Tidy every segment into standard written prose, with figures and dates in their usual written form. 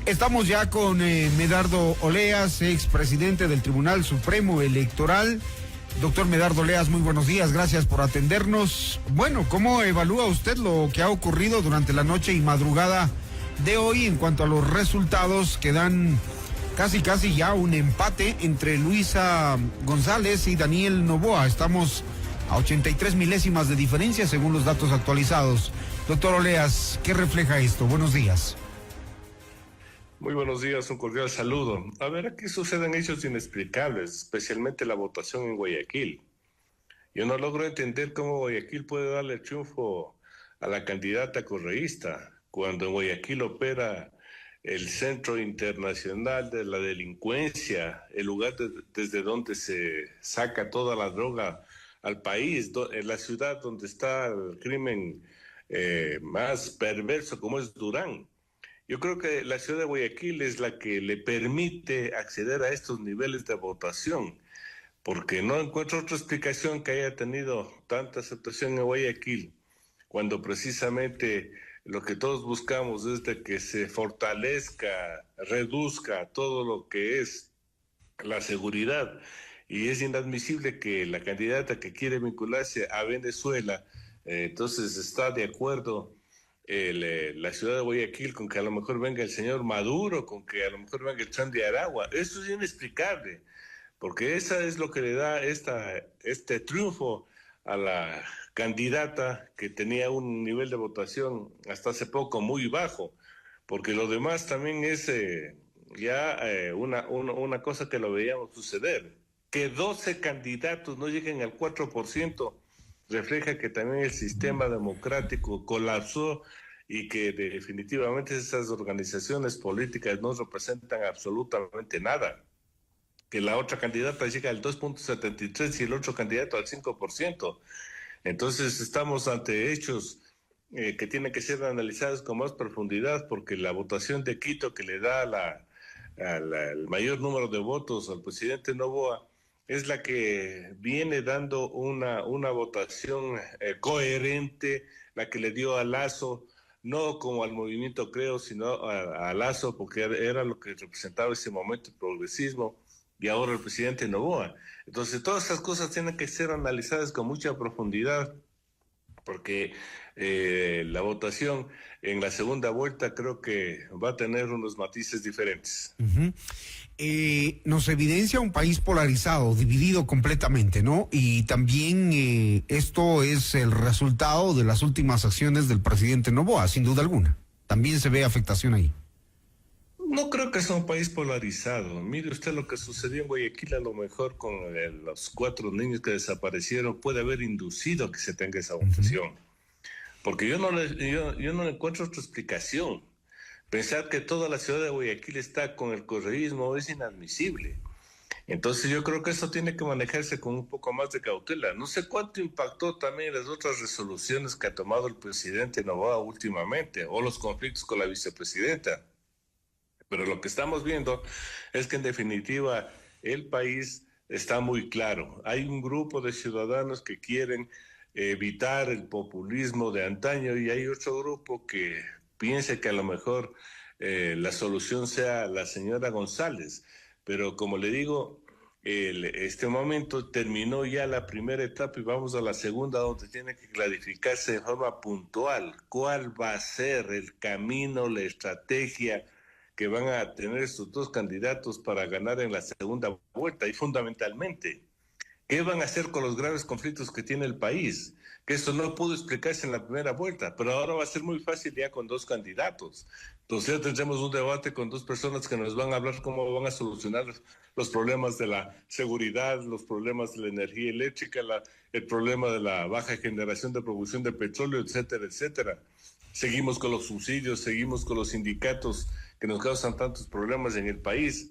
Estamos ya con Medardo Oleas, expresidente del Tribunal Supremo Electoral. Doctor Medardo Oleas, muy buenos días, gracias por atendernos. Bueno, ¿cómo evalúa usted lo que ha ocurrido durante la noche y madrugada de hoy en cuanto a los resultados que dan casi ya un empate entre Luisa González y Daniel Noboa? Estamos a 83 milésimas de diferencia según los datos actualizados. Doctor Oleas, ¿qué refleja esto? Buenos días. Muy buenos días, un cordial saludo. A ver, aquí suceden hechos inexplicables, especialmente la votación en Guayaquil. Yo no logro entender cómo Guayaquil puede darle triunfo a la candidata correísta, cuando en Guayaquil opera el Centro Internacional de la Delincuencia, el lugar desde donde se saca toda la droga al país, en la ciudad donde está el crimen más perverso como es Durán. Yo creo que la ciudad de Guayaquil es la que le permite acceder a estos niveles de votación, porque no encuentro otra explicación que haya tenido tanta aceptación en Guayaquil, cuando precisamente lo que todos buscamos es de que se fortalezca, reduzca todo lo que es la seguridad. Y es inadmisible que la candidata que quiere vincularse a Venezuela, entonces está de acuerdo la ciudad de Guayaquil con que a lo mejor venga el señor Maduro, con que a lo mejor venga el Chan de Aragua. Eso es inexplicable, porque esa es lo que le da este triunfo a la candidata que tenía un nivel de votación hasta hace poco muy bajo, porque lo demás también es una cosa que lo veíamos suceder. Que 12 candidatos no lleguen al 4%, refleja que también el sistema democrático colapsó y que definitivamente esas organizaciones políticas no representan absolutamente nada. Que la otra candidata llega al 2.73 y el otro candidato al 5%. Entonces estamos ante hechos que tienen que ser analizados con más profundidad, porque la votación de Quito, que le da el mayor número de votos al presidente Noboa, es la que viene dando una votación coherente, la que le dio a Lasso, no como al movimiento Creo, sino a Lasso, porque era lo que representaba ese momento el progresismo, y ahora el presidente Noboa. Entonces todas esas cosas tienen que ser analizadas con mucha profundidad, porque la votación en la segunda vuelta creo que va a tener unos matices diferentes. Nos evidencia un país polarizado, dividido completamente, ¿no? Y también esto es el resultado de las últimas acciones del presidente Noboa, sin duda alguna. También se ve afectación ahí. No creo que sea un país polarizado. Mire usted lo que sucedió en Guayaquil, a lo mejor con los 4 niños que desaparecieron, puede haber inducido a que se tenga esa votación. Porque yo no le encuentro otra explicación. Pensar que toda la ciudad de Guayaquil está con el correísmo es inadmisible. Entonces yo creo que eso tiene que manejarse con un poco más de cautela. No sé cuánto impactó también las otras resoluciones que ha tomado el presidente Noboa últimamente, o los conflictos con la vicepresidenta. Pero lo que estamos viendo es que en definitiva el país está muy claro. Hay un grupo de ciudadanos que quieren evitar el populismo de antaño, y hay otro grupo que piensa que a lo mejor la solución sea la señora González. Pero como le digo, este momento terminó ya la primera etapa y vamos a la segunda, donde tiene que clarificarse de forma puntual cuál va a ser el camino, la estrategia que van a tener estos dos candidatos para ganar en la segunda vuelta, y fundamentalmente, ¿qué van a hacer con los graves conflictos que tiene el país? Que esto no pudo explicarse en la primera vuelta, pero ahora va a ser muy fácil ya con 2 candidatos. Entonces ya tendremos un debate con 2 personas que nos van a hablar cómo van a solucionar los problemas de la seguridad, los problemas de la energía eléctrica, el problema de la baja generación de producción de petróleo, etcétera, etcétera. Seguimos con los subsidios, seguimos con los sindicatos que nos causan tantos problemas en el país,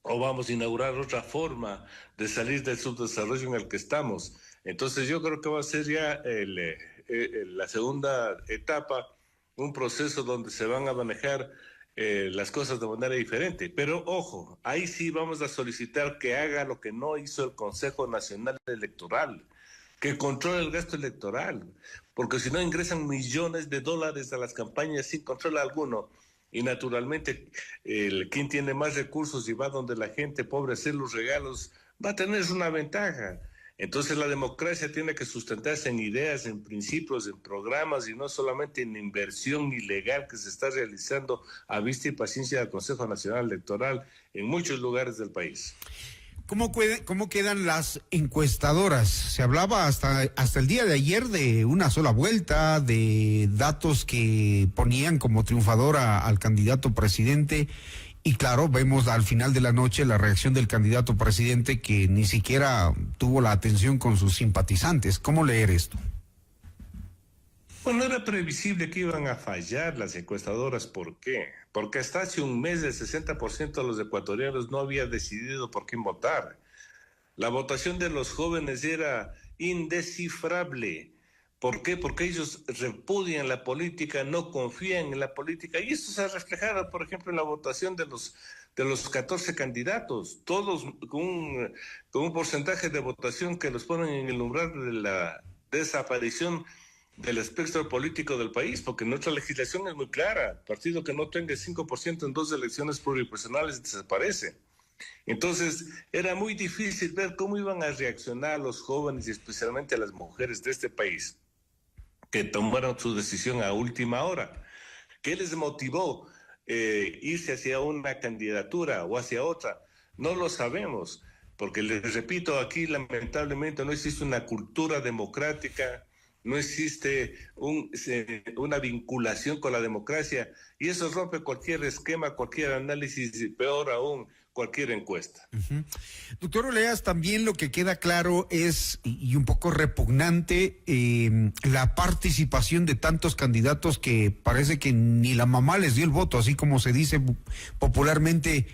o vamos a inaugurar otra forma de salir del subdesarrollo en el que estamos. Entonces yo creo que va a ser ya la segunda etapa, un proceso donde se van a manejar las cosas de manera diferente. Pero ojo, ahí sí vamos a solicitar que haga lo que no hizo el Consejo Nacional Electoral, que controle el gasto electoral, porque si no ingresan millones de dólares a las campañas sin control alguno, Y naturalmente, quien tiene más recursos y va donde la gente pobre a hacer los regalos, va a tener una ventaja. Entonces la democracia tiene que sustentarse en ideas, en principios, en programas y no solamente en inversión ilegal que se está realizando a vista y paciencia del Consejo Nacional Electoral en muchos lugares del país. ¿Cómo quedan las encuestadoras? Se hablaba hasta el día de ayer de una sola vuelta, de datos que ponían como triunfadora al candidato presidente. Y claro, vemos al final de la noche la reacción del candidato presidente que ni siquiera tuvo la atención con sus simpatizantes. ¿Cómo leer esto? Bueno, era previsible que iban a fallar las encuestadoras. ¿Por qué? Porque hasta hace un mes el 60% de los ecuatorianos no había decidido por quién votar. La votación de los jóvenes era indescifrable. ¿Por qué? Porque ellos repudian la política, no confían en la política. Y esto se ha reflejado, por ejemplo, en la votación de los 14 candidatos, todos con un porcentaje de votación que los ponen en el umbral de la desaparición del espectro político del país, porque nuestra legislación es muy clara. Partido que no tenga 5% en 2 elecciones pluripersonales desaparece. Entonces, era muy difícil ver cómo iban a reaccionar los jóvenes y especialmente las mujeres de este país, que tomaron su decisión a última hora. ¿Qué les motivó irse hacia una candidatura o hacia otra? No lo sabemos, porque les repito, aquí lamentablemente no existe una cultura democrática, no existe una vinculación con la democracia, y eso rompe cualquier esquema, cualquier análisis, y peor aún, cualquier encuesta. Uh-huh. Doctor Oleas, también lo que queda claro es, y un poco repugnante, la participación de tantos candidatos que parece que ni la mamá les dio el voto, así como se dice popularmente,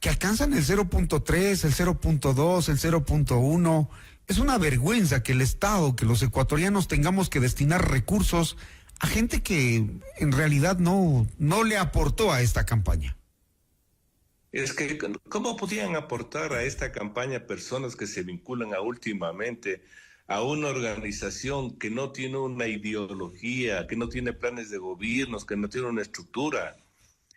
que alcanzan el 0.3, el 0.2, el 0.1. Es una vergüenza que el Estado, que los ecuatorianos tengamos que destinar recursos a gente que en realidad no le aportó a esta campaña. Es que, ¿cómo podían aportar a esta campaña personas que se vinculan últimamente a una organización que no tiene una ideología, que no tiene planes de gobiernos, que no tiene una estructura?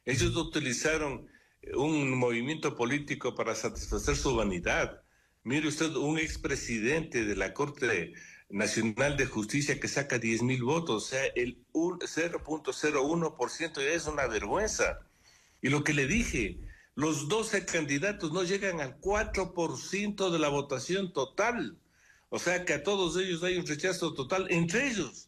Ellos utilizaron un movimiento político para satisfacer su vanidad. Mire usted, un expresidente de la Corte Nacional de Justicia que saca 10,000 votos, o sea, el 0.01% ya es una vergüenza. Y lo que le dije, los 12 candidatos no llegan al 4% de la votación total. O sea que a todos ellos hay un rechazo total, entre ellos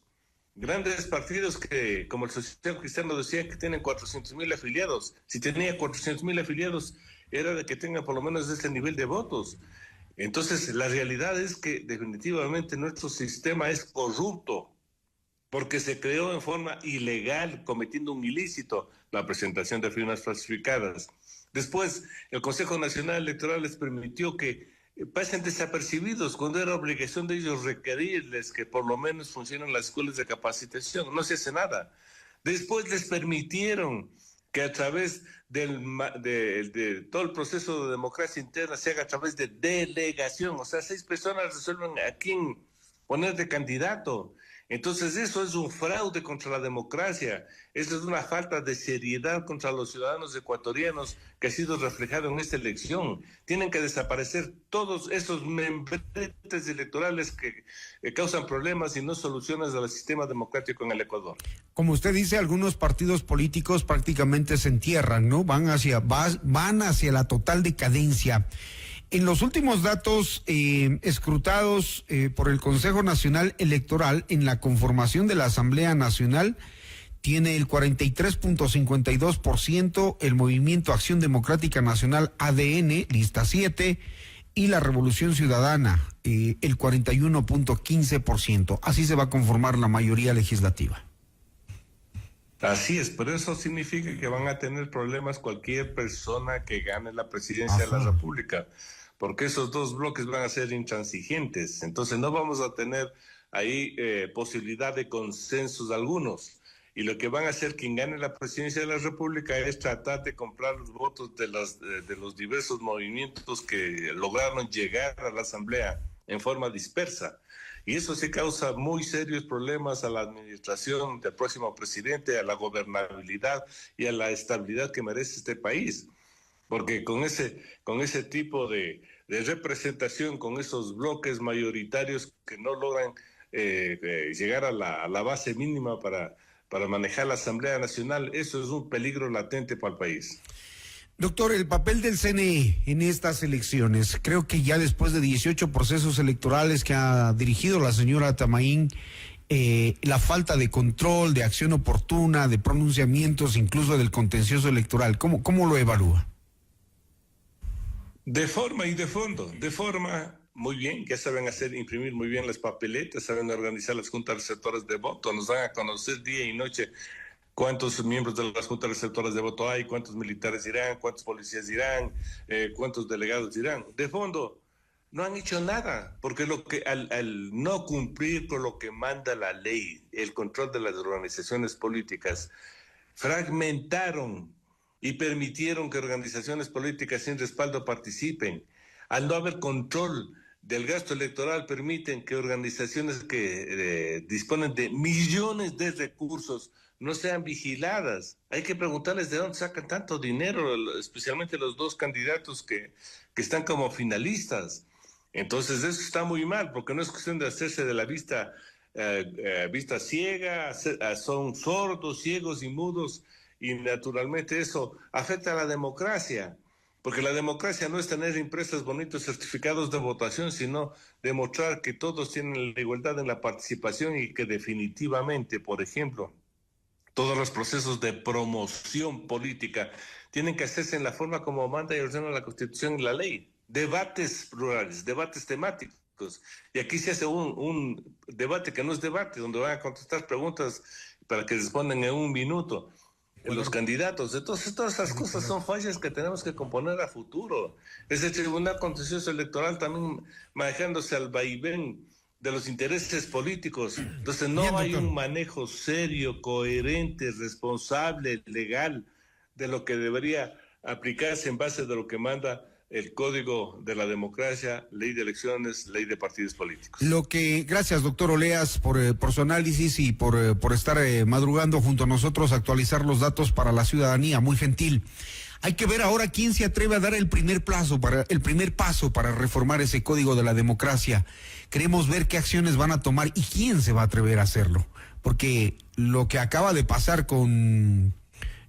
grandes partidos que, como el Social Cristiano decía, que tienen 400,000 afiliados. Si tenía 400,000 afiliados, era de que tenga por lo menos ese nivel de votos. Entonces, la realidad es que definitivamente nuestro sistema es corrupto, porque se creó en forma ilegal, cometiendo un ilícito, la presentación de firmas falsificadas. Después, el Consejo Nacional Electoral les permitió que pasen desapercibidos cuando era obligación de ellos requerirles que por lo menos funcionen las escuelas de capacitación. No se hace nada. Después les permitieron que a través de todo el proceso de democracia interna se haga a través de delegación. O sea, 6 personas resuelven a quién poner de candidato. Entonces eso es un fraude contra la democracia, eso es una falta de seriedad contra los ciudadanos ecuatorianos que ha sido reflejado en esta elección. Tienen que desaparecer todos esos membretes electorales que causan problemas y no soluciones al sistema democrático en el Ecuador. Como usted dice, algunos partidos políticos prácticamente se entierran, ¿no? Van hacia la total decadencia. En los últimos datos escrutados por el Consejo Nacional Electoral en la conformación de la Asamblea Nacional, tiene el 43.52% el Movimiento Acción Democrática Nacional ADN, lista 7, y la Revolución Ciudadana, el 41.15%. Así se va a conformar la mayoría legislativa. Así es, pero eso significa que van a tener problemas cualquier persona que gane la presidencia de la República, porque esos dos bloques van a ser intransigentes. Entonces no vamos a tener ahí posibilidad de consensos algunos. Y lo que van a hacer quien gane la presidencia de la República es tratar de comprar los votos de los diversos movimientos que lograron llegar a la Asamblea en forma dispersa. Y eso sí causa muy serios problemas a la administración del próximo presidente, a la gobernabilidad y a la estabilidad que merece este país. Porque con ese tipo de representación, con esos bloques mayoritarios que no logran llegar a la base mínima para manejar la Asamblea Nacional, eso es un peligro latente para el país. Doctor, el papel del CNE en estas elecciones, creo que ya después de 18 procesos electorales que ha dirigido la señora Tamaín, la falta de control, de acción oportuna, de pronunciamientos, incluso del contencioso electoral, ¿cómo lo evalúa? De forma y de fondo. De forma, muy bien, ya saben imprimir muy bien las papeletas, saben organizar las juntas receptoras de voto, nos dan a conocer día y noche cuántos miembros de las juntas receptoras de voto hay, cuántos militares irán, cuántos policías irán, cuántos delegados irán. De fondo, no han hecho nada, porque al no cumplir con lo que manda la ley, el control de las organizaciones políticas, fragmentaron y permitieron que organizaciones políticas sin respaldo participen. Al no haber control del gasto electoral, permiten que organizaciones que disponen de millones de recursos no sean vigiladas. Hay que preguntarles de dónde sacan tanto dinero, especialmente los dos candidatos que están como finalistas. Entonces eso está muy mal, porque no es cuestión de hacerse de la vista ciega, son sordos, ciegos y mudos, y naturalmente eso afecta a la democracia. Porque la democracia no es tener impresos bonitos certificados de votación, sino demostrar que todos tienen la igualdad en la participación y que definitivamente, por ejemplo, todos los procesos de promoción política tienen que hacerse en la forma como manda y ordena la Constitución y la ley. Debates plurales, debates temáticos. Y aquí se hace un debate que no es debate, donde van a contestar preguntas para que respondan en 1 minuto. Los candidatos. Entonces, todas esas cosas son fallas que tenemos que componer a futuro. Ese Tribunal Contencioso Electoral también manejándose al vaivén de los intereses políticos. Entonces, no hay un manejo serio, coherente, responsable, legal, de lo que debería aplicarse en base de lo que manda el Código de la Democracia, Ley de Elecciones, Ley de Partidos Políticos. Gracias, doctor Oleas, por su análisis y por estar madrugando junto a nosotros, actualizar los datos para la ciudadanía, muy gentil. Hay que ver ahora quién se atreve a dar el primer paso para reformar ese Código de la Democracia. Queremos ver qué acciones van a tomar y quién se va a atrever a hacerlo, porque lo que acaba de pasar con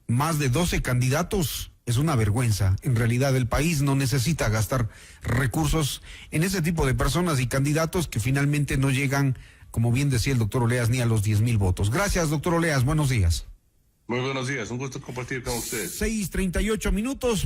más de 12 candidatos es una vergüenza. En realidad el país no necesita gastar recursos en ese tipo de personas y candidatos que finalmente no llegan, como bien decía el doctor Oleas, ni a los 10,000 votos. Gracias, doctor Oleas, buenos días. Muy buenos días, un gusto compartir con ustedes. 6:38 minutos.